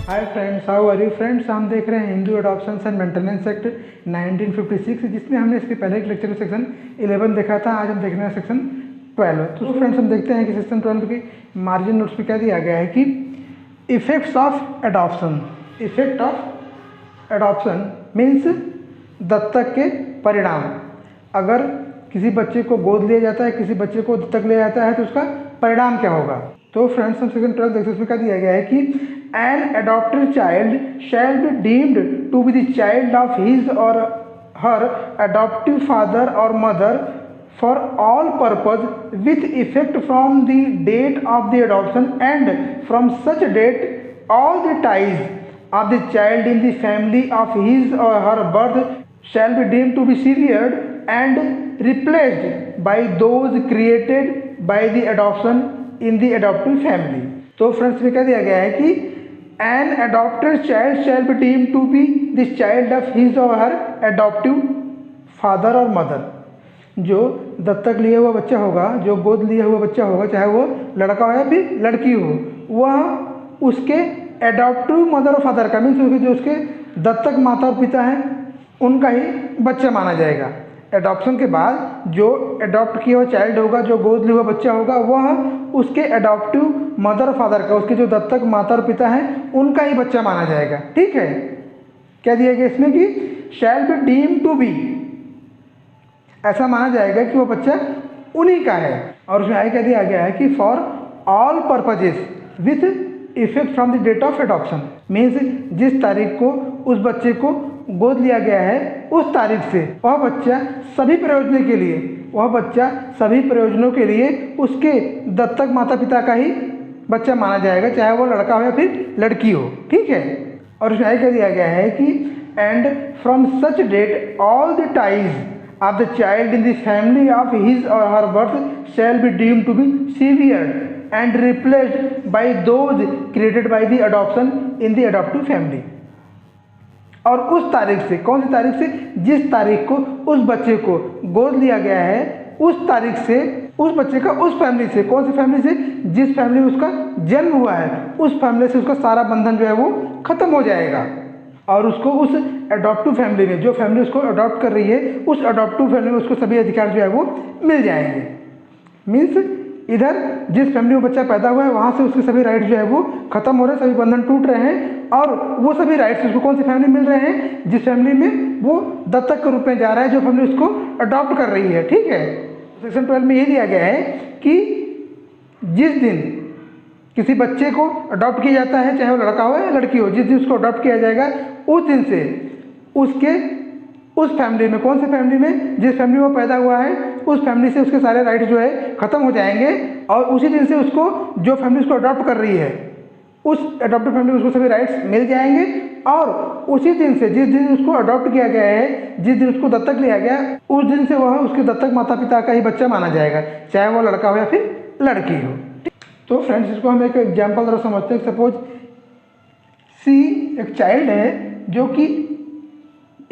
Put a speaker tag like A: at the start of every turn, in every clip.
A: Hi friends, how are you friends. हम देख रहे हैं Hindu adoption and maintenance act 1956, जिसमें हमने इसके पहले एक लेक्चर में सेक्शन 11 देखा था। आज हम देख रहे हैं सेक्शन 12। तो फ्रेंड्स हम देखते हैं कि सेक्शन 12 की मार्जिन नोट्स में क्या दिया गया है कि effects of adoption. Effect of adoption means दत्तक के परिणाम। अगर किसी बच्चे को गोद लिया जाता है, किसी बच्चे को दत्तक लिया जाता है, तो उसका परिणाम क्या होगा। तो फ्रेंड्स हम सेक्शन 12 देखते हैं, उसमें क्या दिया गया है कि an adopted child shall be deemed to be the child of his or her adoptive father or mother for all purpose with effect from the date of the adoption, and from such date all the ties of the child in the family of his or her birth shall be deemed to be severed and replaced by those created by the adoption in the adoptive family। तो friends में क्या दिया गया है कि an adopted child shall be deemed to be the child of his or her adoptive father or mother। जो दत्तक लिया हुआ बच्चा होगा, जो गोद लिया हुआ बच्चा होगा, चाहे वो लड़का हो या फिर लड़की हो, वह उसके एडॉप्टिव मदर और फादर का मीन्स जो उसके दत्तक माता और पिता हैं उनका ही बच्चा माना जाएगा। एडॉप्शन के बाद जो एडॉप्ट किया हुआ चाइल्ड होगा, जो गोद लिया हुआ बच्चा होगा, वह उसके एडॉप्टिव मदर और फादर का, उसके जो दत्तक माता और पिता हैं उनका ही बच्चा माना जाएगा। ठीक है, क्या दिया गया इसमें कि shall be deem to be, ऐसा माना जाएगा कि वो बच्चा उन्हीं का है। और उसमें आगे क्या दिया गया है कि for all purposes with effect from the date of adoption. Means जिस तारीख को उस बच्चे को गोद लिया गया है उस तारीख से वह बच्चा सभी प्रयोजनों के लिए, वह बच्चा सभी प्रयोजनों के लिए उसके दत्तक माता पिता का ही बच्चा माना जाएगा, चाहे वो लड़का हो या फिर लड़की हो। ठीक है, और उसमें आगे क्या दिया गया है कि and from such date all the ties of the child in the family of his और her birth shall be deemed to be severed and replaced by those created by the adoption in the adoptive family. और उस तारीख से, कौन सी तारीख से, जिस तारीख को उस बच्चे को गोद लिया गया है उस तारीख से उस बच्चे का उस फैमिली से, कौन सी फैमिली से, जिस फैमिली में उसका जन्म हुआ है उस फैमिली से उसका सारा बंधन जो है वो खत्म हो जाएगा और उसको उस अडॉप्टिव फैमिली में, जो फैमिली उसको अडॉप्ट कर रही है, उस अडॉप्टिव फैमिली में उसको सभी अधिकार जो है वो मिल जाएंगे। मीन्स इधर जिस फैमिली में बच्चा पैदा हुआ है वहाँ से उसके सभी राइट्स जो है वो खत्म हो रहे हैं, सभी बंधन टूट रहे हैं और वो सभी राइट्स उसको कौन सी फैमिली मिल रहे हैं, जिस फैमिली में वो दत्तक के रूप में जा रहा है, जो फैमिली उसको अडॉप्ट कर रही है। ठीक है, सेक्शन 12 में ये दिया गया है कि जिस दिन किसी बच्चे को अडॉप्ट किया जाता है, चाहे वो लड़का हो या लड़की हो, जिस दिन उसको अडॉप्ट किया जाएगा उस दिन से उसके उस फैमिली में, कौन सी फैमिली में, जिस फैमिली में वो पैदा हुआ है उस फैमिली से उसके सारे राइट्स जो है ख़त्म हो जाएंगे और उसी दिन से उसको जो फैमिली उसको अडॉप्ट कर रही है उस अडॉप्टेड फैमिली में उसको सभी राइट्स मिल जाएंगे और उसी दिन से, जिस दिन उसको अडॉप्ट किया गया है, जिस दिन उसको दत्तक लिया गया, उस दिन से वह उसके दत्तक माता पिता का ही बच्चा माना जाएगा, चाहे वो लड़का हो या फिर लड़की हो। तो फ्रेंड्स इसको हम एक एग्जाम्पल द्वारा समझते हैं। सपोज सी एक चाइल्ड है जो कि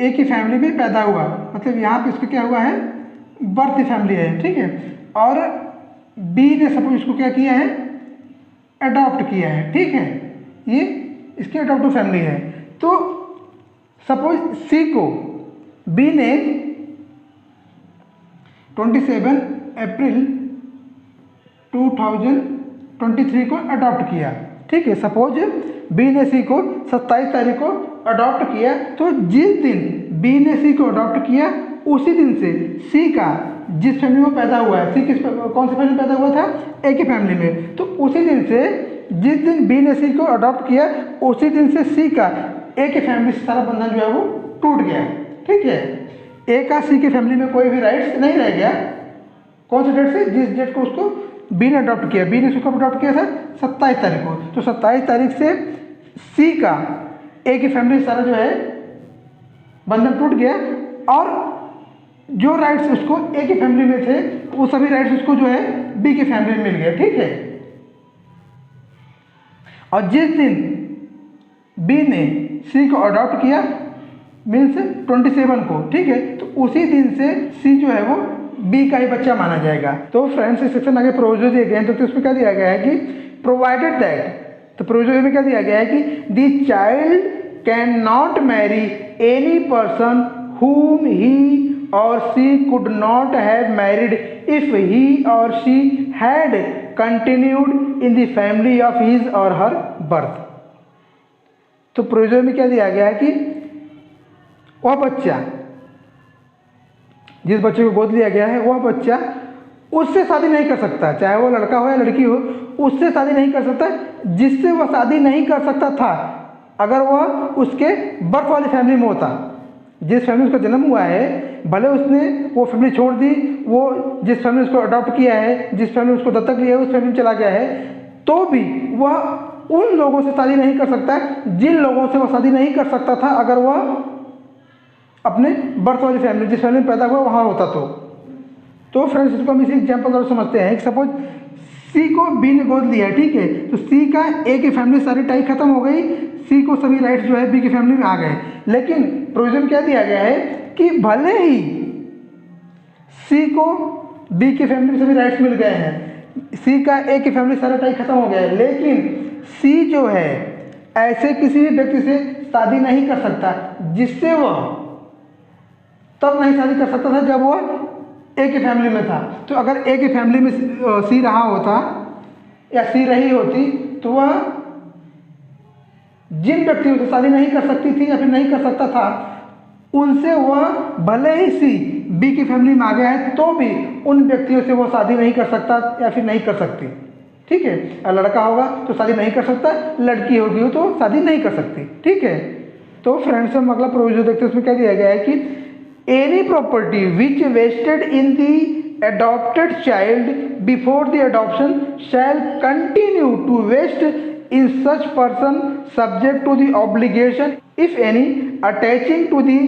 A: एक ही फैमिली में पैदा हुआ, मतलब यहाँ पे इसको क्या हुआ है, बर्थ फैमिली है। ठीक है, और बी ने सपोज इसको क्या किया है, अडॉप्ट किया है। ठीक है, ये इसकी अडॉप्टिव फैमिली है। तो सपोज सी को बी ने 27 अप्रैल 2023 को अडॉप्ट किया। ठीक है, सपोज बी ने सी को 27 तारीख को अडॉप्ट किया, तो जिस दिन बी ने सी को अडॉप्ट किया उसी दिन से सी का जिस फैमिली में पैदा हुआ है, सी कौन सी फैमिली में पैदा हुआ था, एक ही फैमिली में, तो उसी दिन से जिस दिन बी ने सी को अडॉप्ट किया उसी दिन से सी का एक ही फैमिली से सारा बंधन जो है वो टूट गया। ठीक है, ए का सी की फैमिली में कोई भी राइट्स नहीं रह गया। कौन से डेट से, जिस डेट को उसको बी ने अडॉप्ट किया, बी ने उसको अडॉप्ट किया था 27 तारीख को, तो 27 तारीख से सी का एक ही फैमिली सारा जो है बंधन टूट गया और जो राइट्स उसको एक ही फैमिली में थे वो सभी राइट्स उसको जो है बी की फैमिली में मिल गए। ठीक है, और जिस दिन बी ने सी को अडॉप्ट किया मीन्स 27 को, ठीक है, तो उसी दिन से सी जो है वो बी का ही बच्चा माना जाएगा। तो फ्रेंड्स इस सेक्शन आगे प्रोविजन दिए गए हैं, तो उसमें क्या दिया गया है कि प्रोवाइडेड दैट तो प्रोविजन में क्या दिया गया है कि the child can not marry any person whom he or she could not have married if he or she had continued in the family of his or her birth। तो provision में क्या दिया गया है कि वह बच्चा, जिस बच्चे को गोद लिया गया है, वह बच्चा उससे शादी नहीं कर सकता, चाहे वो लड़का हो या लड़की हो, उससे शादी नहीं कर सकता जिससे वह शादी नहीं कर सकता था अगर वह उसके बर्थ वाली फैमिली में होता। जिस फैमिली उसका जन्म हुआ है, भले उसने वो फैमिली छोड़ दी, वो जिस फैमिली उसको अडॉप्ट किया है, जिस फैमिली उसको दत्तक लिया है, उस फैमिली में चला गया है, तो भी वह उन लोगों से शादी नहीं कर सकता जिन लोगों से वह शादी नहीं कर सकता था अगर वह अपने बर्थ वाली फैमिली, जिस फैमिली में पैदा हुआ वहाँ होता। तो फ्रेंड्स, इसको हम इसी एग्जाम्पल द्वारा समझते हैं। सपोज सी को बी ने गोद लिया, ठीक है, तो सी का ए की फैमिली सारी टाई खत्म हो गई, सी को सभी राइट्स जो है बी की फैमिली में आ गए। लेकिन प्रोविजन क्या दिया गया है कि भले ही सी को बी की फैमिली में सभी राइट्स मिल गए हैं, सी का ए की फैमिली सारा टाई खत्म हो गया है, लेकिन सी जो है ऐसे किसी भी व्यक्ति से शादी नहीं कर सकता जिससे वह तब नहीं शादी कर सकता था जब वह ए की फैमिली में था। तो अगर ए की फैमिली में सी रहा होता या सी रही होती तो वह जिन व्यक्तियों से शादी नहीं कर सकती थी या फिर नहीं कर सकता था, उनसे वह भले ही सी बी की फैमिली में आ गया है तो भी उन व्यक्तियों से वह शादी नहीं कर सकता या फिर नहीं कर सकती। ठीक है, लड़का होगा तो शादी नहीं कर सकता, लड़की होगी तो शादी नहीं कर सकती। ठीक है, तो फ्रेंड्स हम अगला प्रोविजन देखते हैं। उसमें क्या दिया गया है कि any property which vested in the adopted child before the adoption shall continue to vest in such person subject to the obligation, if any, attaching to the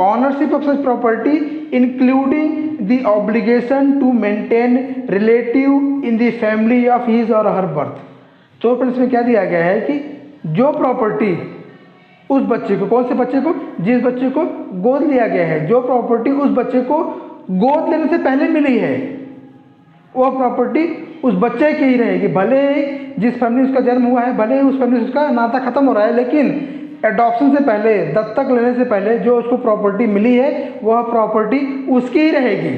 A: ownership of such property, including the obligation to maintain relative in the family of his or her birth। तो friends में क्या दिया गया है कि जो property उस बच्चे को, कौन से बच्चे को, जिस बच्चे को गोद लिया गया है, जो प्रॉपर्टी उस बच्चे को गोद लेने से पहले मिली है वह प्रॉपर्टी उस बच्चे की ही रहेगी। भले ही जिस फैमिली उसका जन्म हुआ है, भले ही उस फैमिली से उसका नाता खत्म हो रहा है, लेकिन एडॉप्शन से पहले, दत्तक लेने से पहले जो उसको प्रॉपर्टी मिली है वह प्रॉपर्टी उसकी ही रहेगी।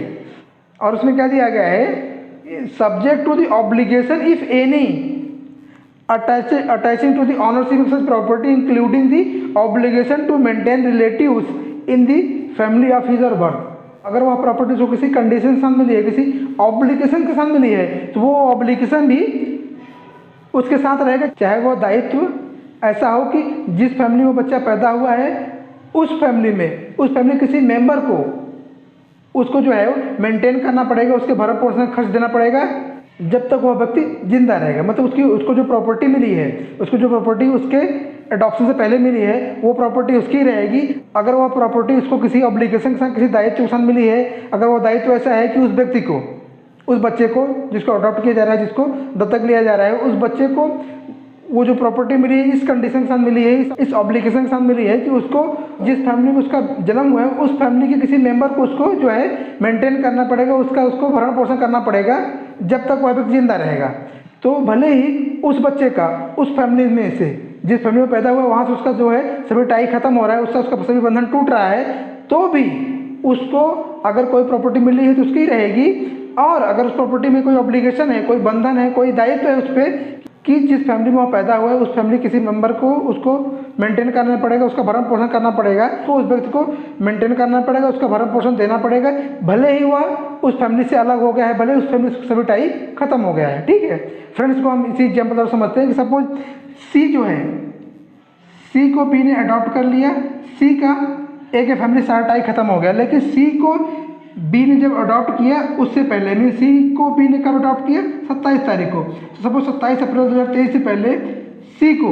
A: और उसमें क्या दिया गया है, subject to the obligation if any attaching to the ownership of such property, including the obligation to maintain relatives in the family of his or birth। अगर वह प्रॉपर्टी जो किसी कंडीशन के साथ मिली है, किसी ऑब्लिगेशन के साथ मिली है, तो वो ऑब्लिगेशन भी उसके साथ रहेगा, चाहे वो दायित्व ऐसा हो कि जिस फैमिली में बच्चा पैदा हुआ है उस फैमिली में, उस फैमिली किसी मेंबर को उसको जो है मेंटेन करना पड़ेगा, उसके भरण पोषण खर्च देना पड़ेगा जब तक वह व्यक्ति जिंदा रहेगा। मतलब उसको जो प्रॉपर्टी मिली है, उसको जो प्रॉपर्टी उसके एडॉप्शन से पहले मिली है वो प्रॉपर्टी उसकी रहेगी। अगर वह प्रॉपर्टी उसको किसी ऑब्लिगेशन के साथ, किसी दायित्व के साथ मिली है, अगर वो दायित्व ऐसा है कि उस व्यक्ति को, उस बच्चे को जिसको अडॉप्ट किया जा रहा है, जिसको दत्तक लिया जा रहा है, उस बच्चे को वो जो प्रॉपर्टी मिली है इस कंडीशन के साथ मिली है, इस ऑब्लिगेशन के साथ मिली है कि उसको जिस फैमिली में उसका जन्म हुआ है उस फैमिली के किसी मेंबर को उसको जो है मेंटेन करना पड़ेगा, उसको भरण पोषण करना पड़ेगा जब तक वह व्यक्ति जिंदा रहेगा। तो भले ही उस बच्चे का उस फैमिली में से, जिस फैमिली में पैदा हुआ वहाँ से उसका जो है सभी टाई खत्म हो रहा है, उसका सभी बंधन टूट रहा है, तो भी उसको अगर कोई प्रॉपर्टी मिली है तो उसकी ही रहेगी। और अगर उस प्रॉपर्टी में कोई ऑब्लिगेशन है, कोई बंधन है, कोई दायित्व है उस पर कि जिस फैमिली में वो पैदा हुआ है उस फैमिली किसी मेंबर को उसको मेंटेन करना पड़ेगा, उसका भरण पोषण करना पड़ेगा, तो उस व्यक्ति को मेंटेन करना पड़ेगा, उसका भरण पोषण देना पड़ेगा, भले ही वह उस फैमिली से अलग हो गया है, भले उस फैमिली से सभी टाई खत्म हो गया है। ठीक है फ्रेंड्स, को हम इसी एग्जाम्पल द्वारा समझते हैं कि सपोज सी जो है, सी को बी ने अडॉप्ट कर लिया, सी का ए के फैमिली सारा टाई खत्म हो गया, लेकिन सी को बी ने जब अडॉप्ट किया उससे पहले, मीन सी को बी ने कब अडॉप्ट किया, 27 तारीख को। तो सपोज 27 अप्रैल 2023 से पहले सी को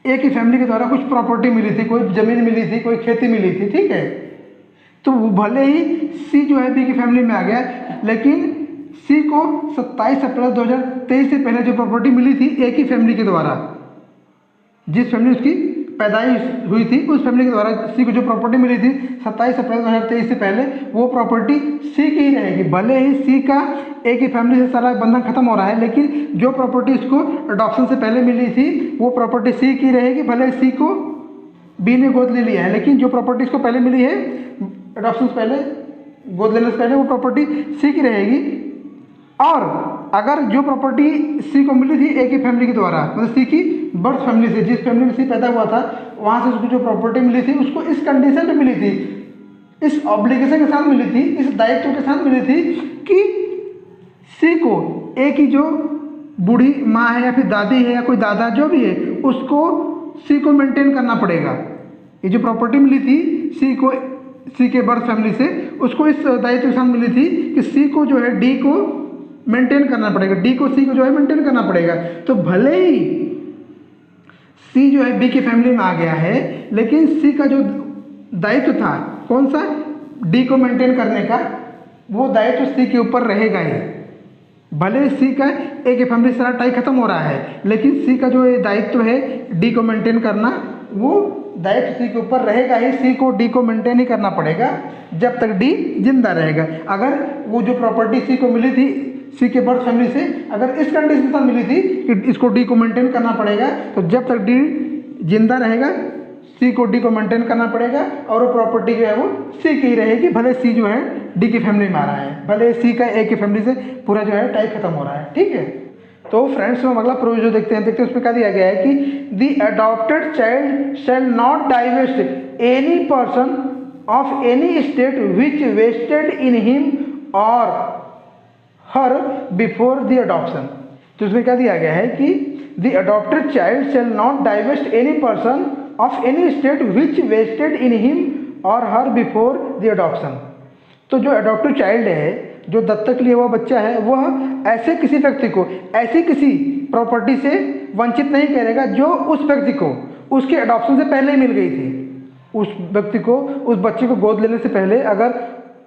A: ए की फैमिली के द्वारा कुछ प्रॉपर्टी मिली थी, कोई ज़मीन मिली थी, कोई खेती मिली थी। ठीक है, तो भले ही सी जो है बी की फैमिली में आ गया, लेकिन सी को 27 अप्रैल 2023 से पहले जो प्रॉपर्टी मिली थी ए की फैमिली के द्वारा, जिस फैमिली उसकी पैदाइश हुई थी उस फैमिली के द्वारा सी को जो प्रॉपर्टी मिली थी 27 अप्रैल 2023 से पहले, वो प्रॉपर्टी सी की ही रहेगी। भले ही सी का ए की फैमिली से सारा बंधन खत्म हो रहा है, लेकिन जो प्रॉपर्टी इसको अडॉप्शन से पहले मिली थी वो प्रॉपर्टी सी की रहेगी, भले सी को बी ने गोद ले लिया है, लेकिन जो प्रॉपर्टी इसको पहले मिली है अडॉप्शन से पहले, गोद लेने से पहले, वो प्रॉपर्टी सी की रहेगी। और अगर जो प्रॉपर्टी सी को मिली थी ए की फैमिली के द्वारा, मतलब सी की बर्थ फैमिली से, जिस फैमिली में सी पैदा हुआ था वहाँ से उसको जो प्रॉपर्टी मिली थी उसको इस कंडीशन में मिली थी, इस ऑब्लिगेशन के साथ मिली थी, इस दायित्व के साथ मिली थी कि सी को ए की जो बूढ़ी माँ है या फिर दादी है या कोई दादा जो भी है उसको सी को मेंटेन करना पड़ेगा। ये जो प्रॉपर्टी मिली थी सी को, सी के बर्थ फैमिली से, उसको इस दायित्व के साथ मिली थी कि सी को जो है डी को मेंटेन करना पड़ेगा, डी को सी को जो है मेंटेन करना पड़ेगा। तो भले ही सी जो है बी की फैमिली में आ गया है, लेकिन सी का जो दायित्व था कौन सा, डी को मेंटेन करने का, वो दायित्व सी के ऊपर रहेगा ही। भले सी का ए की फैमिली से सारा टाई खत्म हो रहा है, लेकिन सी का जो ये दायित्व है डी को मेंटेन करना, वो दायित्व सी के ऊपर रहेगा ही। सी को डी को मेंटेन ही करना पड़ेगा जब तक डी जिंदा रहेगा। अगर वो जो प्रॉपर्टी सी को मिली थी सी के बर्थ फैमिली से, अगर इस कंडीशन पर मिली थी कि इसको डी को मेंटेन करना पड़ेगा, तो जब तक डी जिंदा रहेगा सी को डी को मेंटेन करना पड़ेगा और वो प्रॉपर्टी जो है वो सी की ही रहेगी, भले सी जो है डी की फैमिली में आ रहा है, भले सी का ए की फैमिली से पूरा जो है टाइप खत्म हो रहा है। ठीक है, तो फ्रेंड्स हम अगला प्रोविजन देखते हैं उसमें क्या दिया गया है कि the adopted child shall not divest any person of any estate which vested in him और हर बिफोर द अडॉप्शन। तो उसमें क्या दिया गया है कि the adopted child shall not divest any person of any estate which vested in him और her before the adoption. तो जो अडॉप्टिव चाइल्ड है, जो दत्तक लिया हुआ बच्चा है, वह ऐसे किसी व्यक्ति को ऐसी किसी प्रॉपर्टी से वंचित नहीं करेगा जो उस व्यक्ति को उसके अडॉप्शन से पहले ही मिल गई थी। उस व्यक्ति को, उस बच्चे को गोद लेने से पहले अगर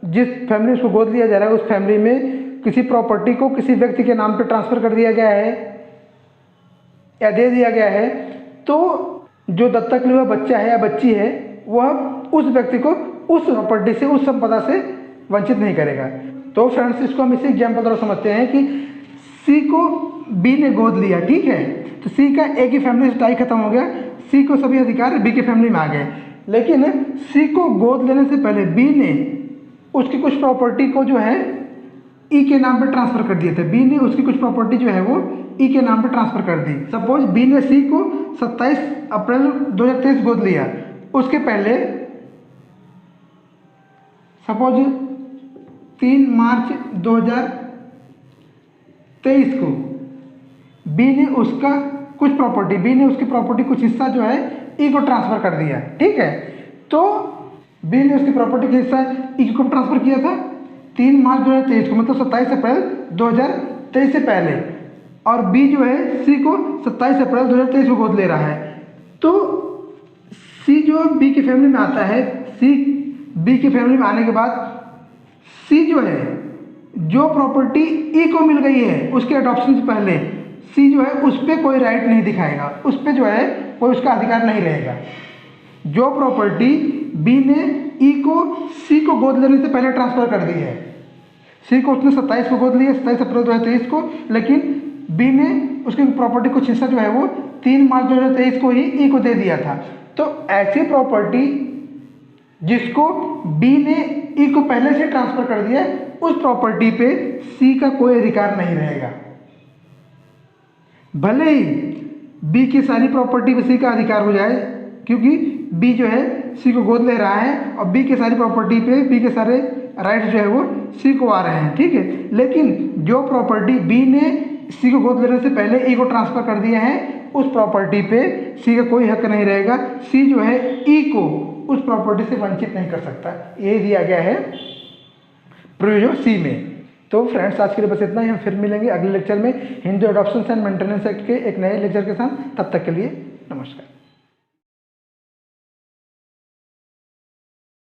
A: जिस फैमिली उसको गोद लिया जा रहा है उस फैमिली में किसी प्रॉपर्टी को किसी व्यक्ति के नाम पर ट्रांसफ़र कर दिया गया है या दे दिया गया है, तो जो दत्तक लिया हुआ बच्चा है या बच्ची है वह उस व्यक्ति को उस प्रॉपर्टी से, उस संपदा से वंचित नहीं करेगा। तो फ्रेंड्स इसको हम इसी एग्जाम्पल द्वारा समझते हैं कि सी को बी ने गोद लिया, ठीक है, तो सी का ए की फैमिली से टाई खत्म हो गया, सी को सभी अधिकार बी की फैमिली में आ गए, लेकिन सी को गोद लेने से पहले बी ने उसकी कुछ प्रॉपर्टी को जो है ई के नाम पर ट्रांसफ़र कर दिए थे। बी ने उसकी कुछ प्रॉपर्टी जो है वो ई के नाम पर ट्रांसफ़र कर दी। सपोज बी ने सी को 27 अप्रैल 2023 गोद लिया, उसके पहले सपोज 3 मार्च 2023 को बी ने उसका कुछ प्रॉपर्टी, बी ने उसकी प्रॉपर्टी कुछ हिस्सा जो है ई को ट्रांसफ़र कर दिया, ठीक है। तो बी ने उसकी प्रॉपर्टी का हिस्सा ई को ट्रांसफ़र किया था 3 मार्च 2023 को, मतलब 27 अप्रैल 2023 से पहले, और बी जो है सी को 27 अप्रैल 2023 को गोद ले रहा है। तो सी जो बी की फैमिली में आता है, सी बी की फैमिली में आने के बाद सी जो है जो प्रॉपर्टी ई को मिल गई है उसके अडॉप्शन से पहले, सी जो है उस पर कोई राइट नहीं दिखाएगा, उस पर जो है कोई उसका अधिकार नहीं रहेगा। जो प्रॉपर्टी बी ने ई को सी को गोद लेने से पहले ट्रांसफ़र कर दी है, सी को उसने 27 को गोद लिया, 27 अप्रैल 2023 को, लेकिन बी ने उसकी प्रॉपर्टी कुछ हिस्सा जो है वो 3 मार्च 2023 को ही ई को दे दिया था। तो ऐसी प्रॉपर्टी जिसको बी ने ई को पहले से ट्रांसफ़र कर दिया, उस प्रॉपर्टी पे सी का कोई अधिकार नहीं रहेगा। भले ही बी की सारी प्रॉपर्टी पे सी का अधिकार हो जाए, क्योंकि बी जो है सी को गोद ले रहा है और बी के सारी प्रॉपर्टी पे बी के सारे राइट्स जो है वो सी को आ रहे हैं, ठीक है। लेकिन जो प्रॉपर्टी बी ने सी को गोद लेने से पहले ई को ट्रांसफ़र कर दिया है, उस प्रॉपर्टी पे सी का कोई हक नहीं रहेगा। सी जो है ई को उस प्रॉपर्टी से वंचित नहीं कर सकता, ये दिया गया है प्रोविजन सी में। तो फ्रेंड्स आज के लिए बस इतना ही, हम फिर मिलेंगे अगले लेक्चर में Hindu adoption and maintenance act के एक नए लेक्चर के साथ। तब तक के लिए नमस्कार।